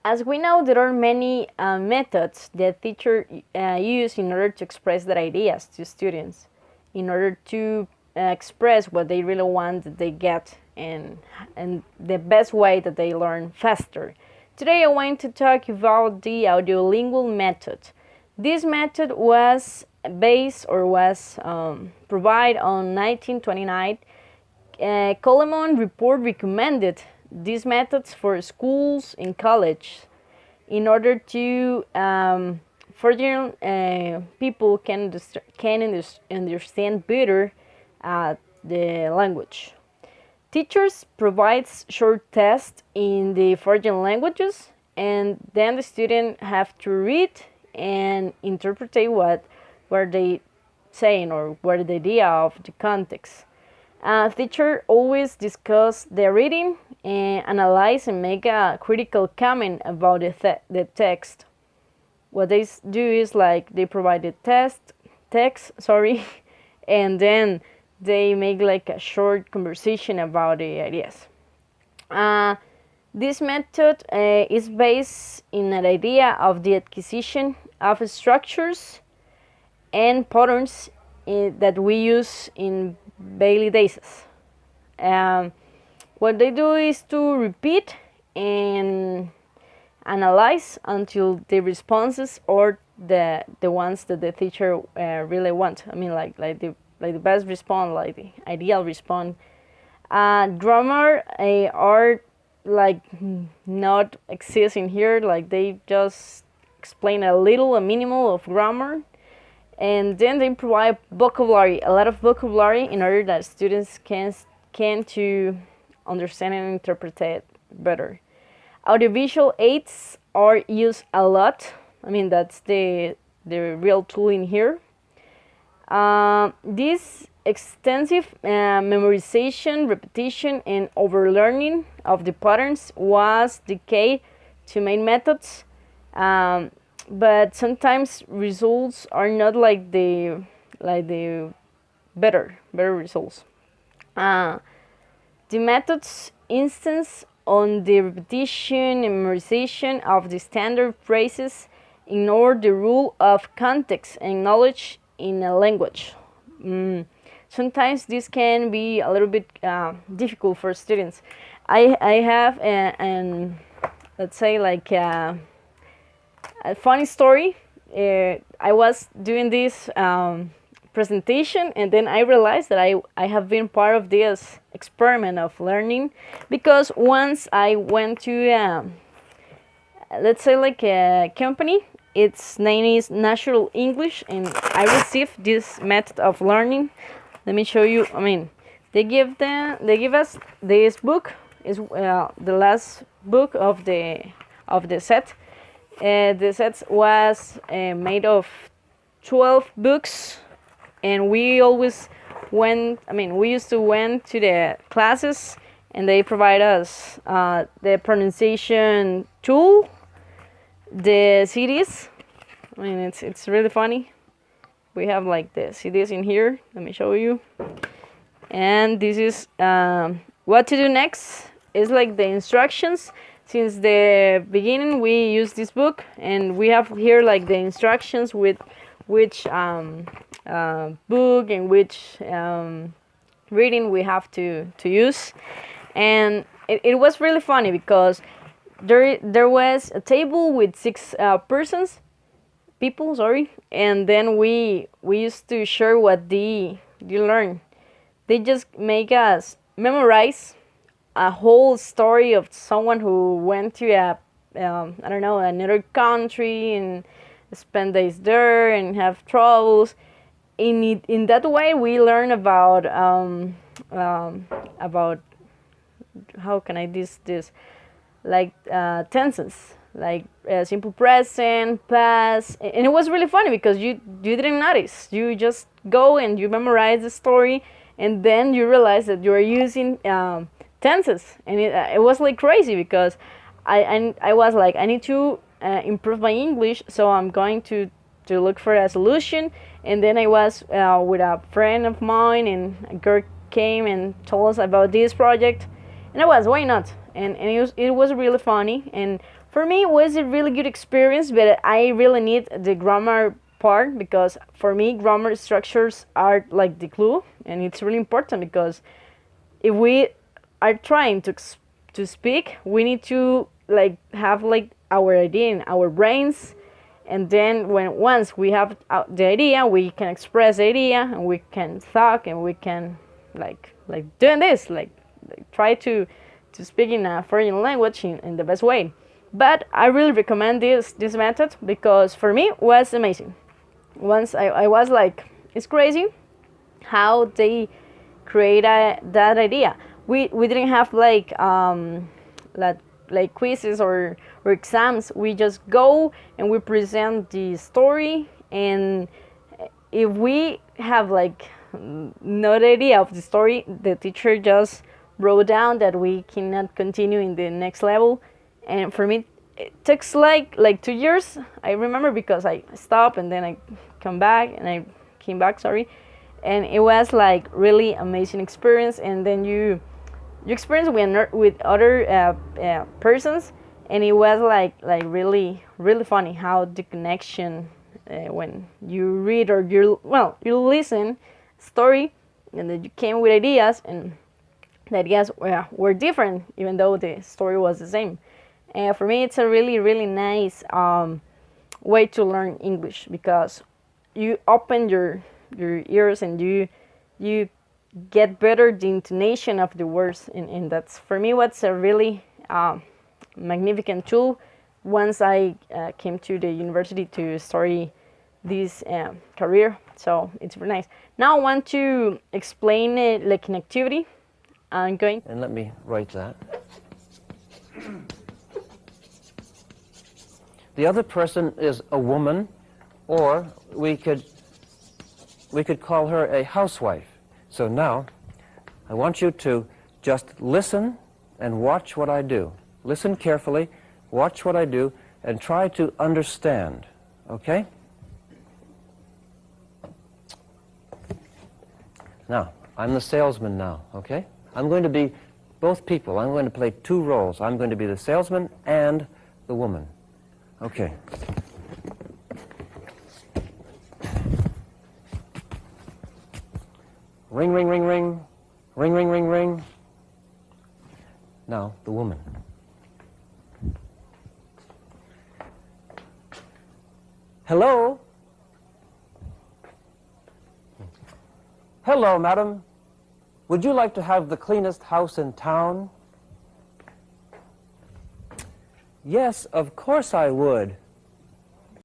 As we know, there are many methods that teachers use in order to express their ideas to students, in order to express what they really want that they get, and the best way that they learn faster. Today I want to talk about the audiolingual method. This method was provided on 1929. Coleman report recommended these methods for schools and college in order to foreign people can understand better the language. Teachers provides short tests in the foreign languages, and then the student have to read and interpret what were they saying or what the idea of the context. Teacher always discuss the reading and analyze and make a critical comment about the text. What they do is like they provide the text, and then they make like a short conversation about the ideas. This method is based in an idea of the acquisition of structures and patterns that we use in daily basis. What they do is to repeat and analyze until the responses or the ones that the teacher really wants. I mean, like the best response, like the ideal response. Grammar are like not existing here. Like they just explain a minimal of grammar. And then they provide vocabulary, a lot of vocabulary, in order that students can to understand and interpret it better. Audiovisual aids are used a lot. I mean, that's the real tool in here. This extensive memorization, repetition, and overlearning of the patterns was the key to main methods. But sometimes results are not like the better results. The methods instance on the repetition and memorization of the standard phrases ignore the rule of context and knowledge in a language. Sometimes this can be a little bit difficult for students. I have let's say like a funny story. I was doing this presentation, and then I realized that I have been part of this experiment of learning, because once I went to let's say like a company. Its name is Natural English, and I received this method of learning. Let me show you. I mean, they give us this book. Is the last book of the set. The set was made of 12 books, and we always went. I mean, we used to went to the classes, and they provide us the pronunciation tool, the CDs. I mean, it's really funny. We have like the CDs in here. Let me show you. And this is what to do next. It's like the instructions. Since the beginning, we use this book, and we have here like the instructions with which book and which reading we have to use. And it was really funny because there was a table with 6 people, and then we used to share what you learn. They just make us memorize a whole story of someone who went to I don't know, another country and spend days there and have troubles. In that way, we learn about how can I this like tenses, like simple present, past, and it was really funny because you didn't notice. You just go and you memorize the story, and then you realize that you are using tenses, and it was like crazy because I was like, I need to improve my English, so I'm going to look for a solution. And then I was with a friend of mine, and a girl came and told us about this project. And I was, why not? And it was really funny. And for me, it was a really good experience, but I really need the grammar part, because for me, grammar structures are like the clue, and it's really important, because if we are trying to speak, we need to like have like our idea in our brains, and then once we have the idea, we can express the idea, and we can talk, and we can like doing this, like try to speak in a foreign language in the best way. But I really recommend this method, because for me it was amazing. Once I was like, it's crazy how they create that idea. We didn't have like quizzes or exams. We just go and we present the story, and if we have like no idea of the story, the teacher just wrote down that we cannot continue in the next level. And for me it takes like 2 years, I remember, because I stopped and then I came back, sorry. And it was like really amazing experience. And then you experience with other persons, and it was like really funny how the connection when you read or you listen story, and then you came with ideas, and the ideas were different even though the story was the same. And for me, it's a really nice way to learn English, because you open your ears, and you get better the intonation of the words, and that's for me what's a really magnificent tool once I came to the university to study this career. So it's very nice. Now I want to explain like an activity. I'm going. And let me write that. The other person is a woman, or we could call her a housewife. So now, I want you to just listen and watch what I do. Listen carefully, watch what I do, and try to understand, okay? Now, I'm the salesman now, okay? I'm going to be both people. I'm going to play two roles. I'm going to be the salesman and the woman. Okay. Ring, ring, ring, ring. Ring, ring, ring, ring. Now, the woman. Hello? Hello, madam. Would you like to have the cleanest house in town? Yes, of course I would.